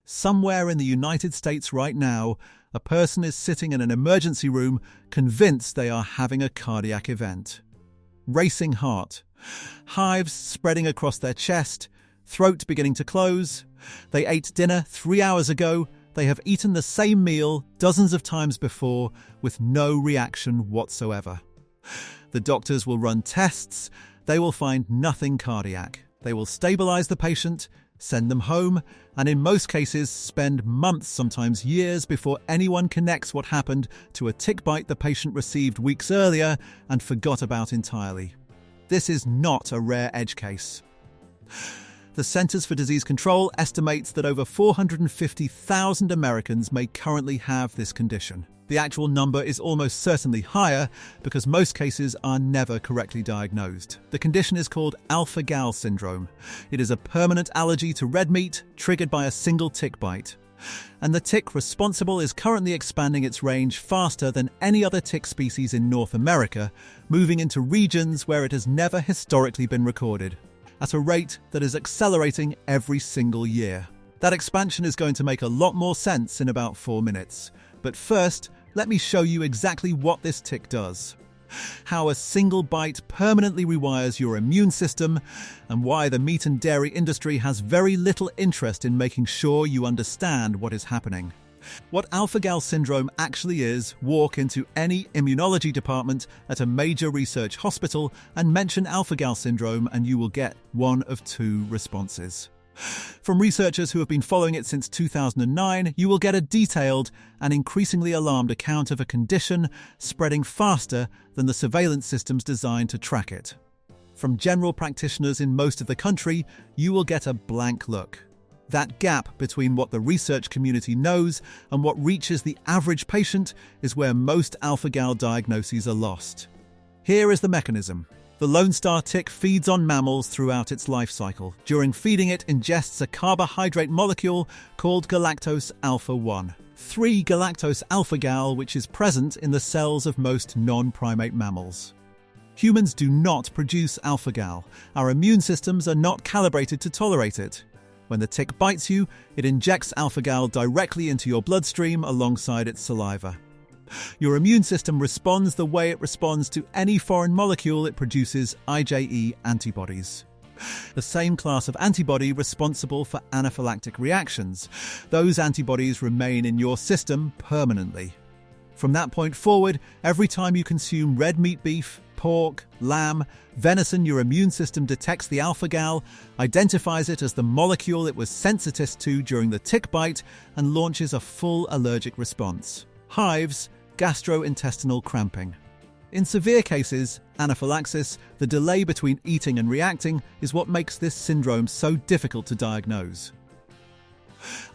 Somewhere in the United States right now, a person is sitting in an emergency room convinced they are having a cardiac event. Racing heart, hives spreading across their chest, throat beginning to close. They ate dinner 3 hours ago. They have eaten the same meal dozens of times before with no reaction whatsoever. The doctors will run tests. They will find nothing cardiac. They will stabilize the patient, send them home, and in most cases spend months, sometimes years, before anyone connects what happened to a tick bite the patient received weeks earlier and forgot about entirely. This is not a rare edge case. The Centers for Disease Control estimates that over 450,000 Americans may currently have this condition. The actual number is almost certainly higher because most cases are never correctly diagnosed. The condition is called alpha-gal syndrome. It is a permanent allergy to red meat triggered by a single tick bite. And the tick responsible is currently expanding its range faster than any other tick species in North America, moving into regions where it has never historically been recorded, at a rate that is accelerating every single year. That expansion is going to make a lot more sense in about 4 minutes. But first, let me show you exactly what this tick does, how a single bite permanently rewires your immune system, and why the meat and dairy industry has very little interest in making sure you understand what is happening. What alpha-gal syndrome actually is, walk into any immunology department at a major research hospital and mention alpha-gal syndrome and you will get one of 2 responses. From researchers who have been following it since 2009, you will get a detailed and increasingly alarmed account of a condition spreading faster than the surveillance systems designed to track it. From general practitioners in most of the country, you will get a blank look. That gap between what the research community knows and what reaches the average patient is where most alpha-gal diagnoses are lost. Here is the mechanism. The Lone Star tick feeds on mammals throughout its life cycle. During feeding, it ingests a carbohydrate molecule called galactose alpha-1, 3-galactose alpha-gal, which is present in the cells of most non-primate mammals. Humans do not produce alpha-gal. Our immune systems are not calibrated to tolerate it. When the tick bites you, it injects alpha-gal directly into your bloodstream alongside its saliva. Your immune system responds the way it responds to any foreign molecule it produces, IgE antibodies. The same class of antibody responsible for anaphylactic reactions. Those antibodies remain in your system permanently. From that point forward, every time you consume red meat beef, pork, lamb, venison, your immune system detects the alpha-gal, identifies it as the molecule it was sensitive to during the tick bite, and launches a full allergic response. Hives, gastrointestinal cramping. In severe cases, anaphylaxis, the delay between eating and reacting, is what makes this syndrome so difficult to diagnose.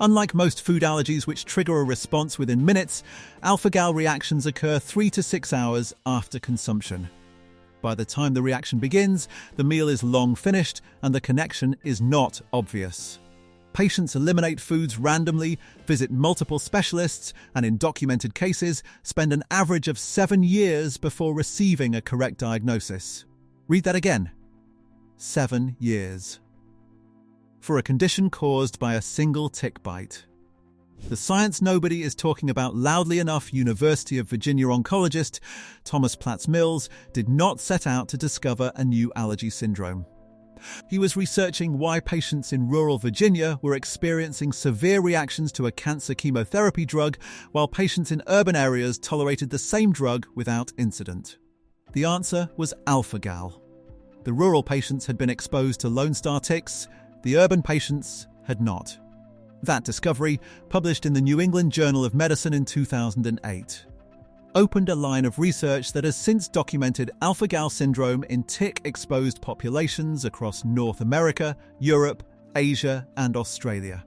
Unlike most food allergies which trigger a response within minutes, alpha-gal reactions occur 3 to 6 hours after consumption. By the time the reaction begins, the meal is long finished and the connection is not obvious. Patients eliminate foods randomly, visit multiple specialists, and in documented cases, spend an average of 7 years before receiving a correct diagnosis. Read that again. 7 years. For a condition caused by a single tick bite. The science nobody is talking about loudly enough. University of Virginia oncologist Thomas Platts Mills did not set out to discover a new allergy syndrome. He was researching why patients in rural Virginia were experiencing severe reactions to a cancer chemotherapy drug, while patients in urban areas tolerated the same drug without incident. The answer was alpha-gal. The rural patients had been exposed to Lone Star ticks, the urban patients had not. That discovery, published in the New England Journal of Medicine in 2008, opened a line of research that has since documented alpha-gal syndrome in tick-exposed populations across North America, Europe, Asia, and Australia.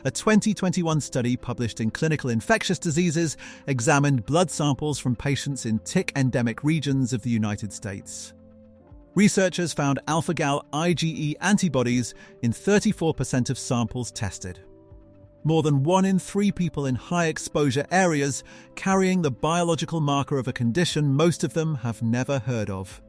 A 2021 study published in Clinical Infectious Diseases examined blood samples from patients in tick-endemic regions of the United States. Researchers found alpha-gal IgE antibodies in 34% of samples tested. More than 1 in 3 people in high-exposure areas carrying the biological marker of a condition most of them have never heard of.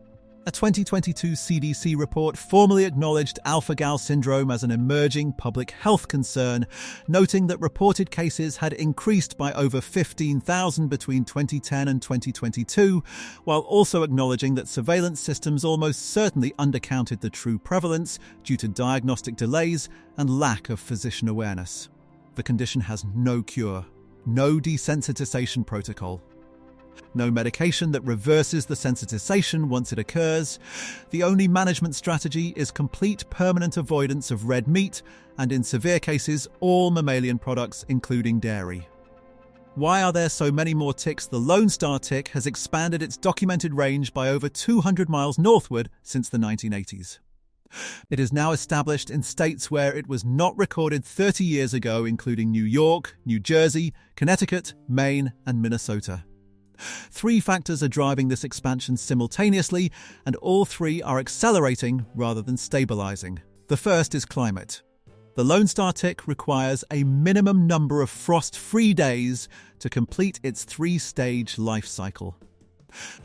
A 2022 CDC report formally acknowledged alpha-gal syndrome as an emerging public health concern, noting that reported cases had increased by over 15,000 between 2010 and 2022, while also acknowledging that surveillance systems almost certainly undercounted the true prevalence due to diagnostic delays and lack of physician awareness. The condition has no cure, no desensitization protocol, no medication that reverses the sensitization once it occurs. The only management strategy is complete permanent avoidance of red meat and, in severe cases, all mammalian products, including dairy. Why are there so many more ticks? The Lone Star tick has expanded its documented range by over 200 miles northward since the 1980s. It is now established in states where it was not recorded 30 years ago, including New York, New Jersey, Connecticut, Maine, and Minnesota. 3 factors are driving this expansion simultaneously, and all 3 are accelerating rather than stabilizing. The first is climate. The Lone Star tick requires a minimum number of frost-free days to complete its 3-stage life cycle.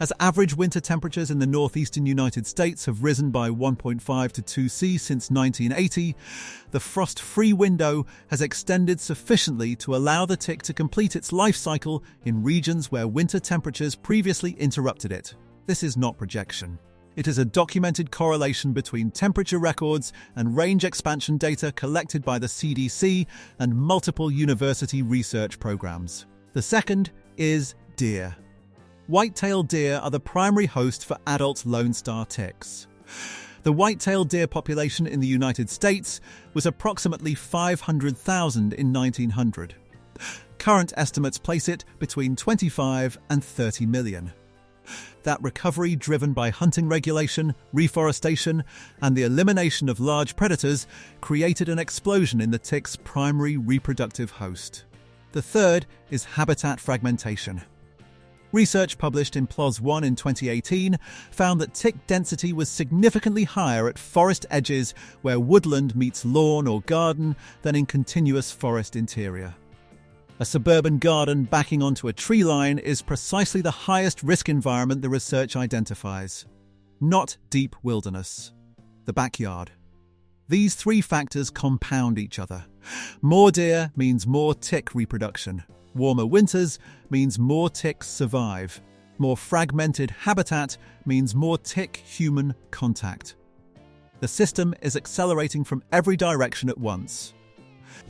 As average winter temperatures in the northeastern United States have risen by 1.5 to 2°C since 1980, the frost-free window has extended sufficiently to allow the tick to complete its life cycle in regions where winter temperatures previously interrupted it. This is not projection. It is a documented correlation between temperature records and range expansion data collected by the CDC and multiple university research programs. The second is deer. White-tailed deer are the primary host for adult Lone Star ticks. The white-tailed deer population in the United States was approximately 500,000 in 1900. Current estimates place it between 25 and 30 million. That recovery, driven by hunting regulation, reforestation, and the elimination of large predators, created an explosion in the tick's primary reproductive host. The third is habitat fragmentation. Research published in PLOS One in 2018 found that tick density was significantly higher at forest edges where woodland meets lawn or garden than in continuous forest interior. A suburban garden backing onto a tree line is precisely the highest risk environment the research identifies, not deep wilderness, the backyard. These 3 factors compound each other. More deer means more tick reproduction. Warmer winters means more ticks survive. More fragmented habitat means more tick-human contact. The system is accelerating from every direction at once.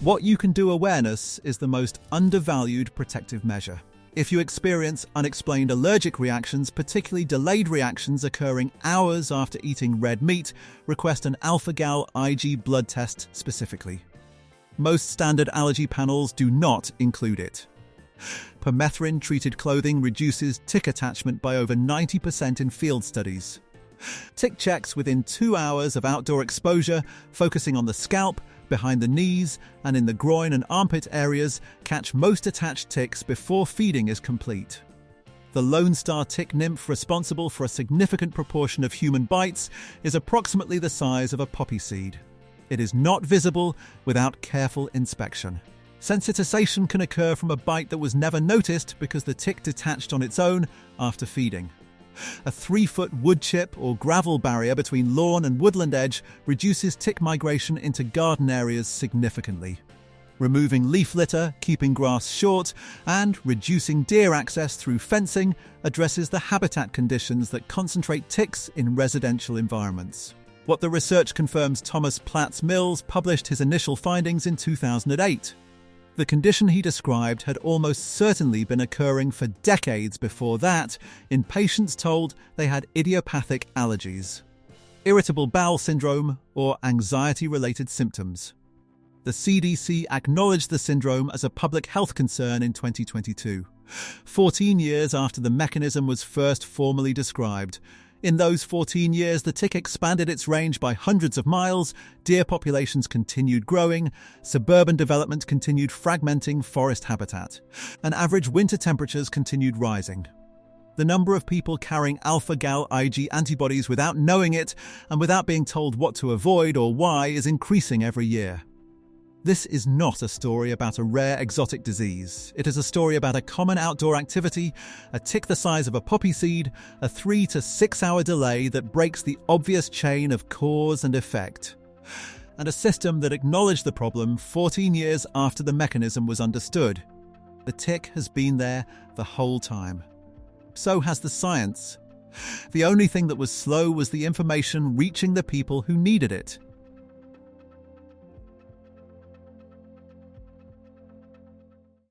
What you can do awareness is the most undervalued protective measure. If you experience unexplained allergic reactions, particularly delayed reactions occurring hours after eating red meat, request an alpha-gal IG blood test specifically. Most standard allergy panels do not include it. Permethrin-treated clothing reduces tick attachment by over 90% in field studies. Tick checks within 2 hours of outdoor exposure, focusing on the scalp, behind the knees, and in the groin and armpit areas, catch most attached ticks before feeding is complete. The Lone Star tick nymph, responsible for a significant proportion of human bites, is approximately the size of a poppy seed. It is not visible without careful inspection. Sensitization can occur from a bite that was never noticed because the tick detached on its own after feeding. A 3-foot wood chip or gravel barrier between lawn and woodland edge reduces tick migration into garden areas significantly. Removing leaf litter, keeping grass short, and reducing deer access through fencing addresses the habitat conditions that concentrate ticks in residential environments. What the research confirms. Thomas Platts Mills published his initial findings in 2008. The condition he described had almost certainly been occurring for decades before that in patients told they had idiopathic allergies, irritable bowel syndrome, or anxiety-related symptoms. The CDC acknowledged the syndrome as a public health concern in 2022, 14 years after the mechanism was first formally described. In those 14 years, the tick expanded its range by hundreds of miles, deer populations continued growing, suburban development continued fragmenting forest habitat, and average winter temperatures continued rising. The number of people carrying alpha-gal IG antibodies without knowing it and without being told what to avoid or why is increasing every year. This is not a story about a rare exotic disease. It is a story about a common outdoor activity, a tick the size of a poppy seed, a 3 to 6 hour delay that breaks the obvious chain of cause and effect, and a system that acknowledged the problem 14 years after the mechanism was understood. The tick has been there the whole time. So has the science. The only thing that was slow was the information reaching the people who needed it.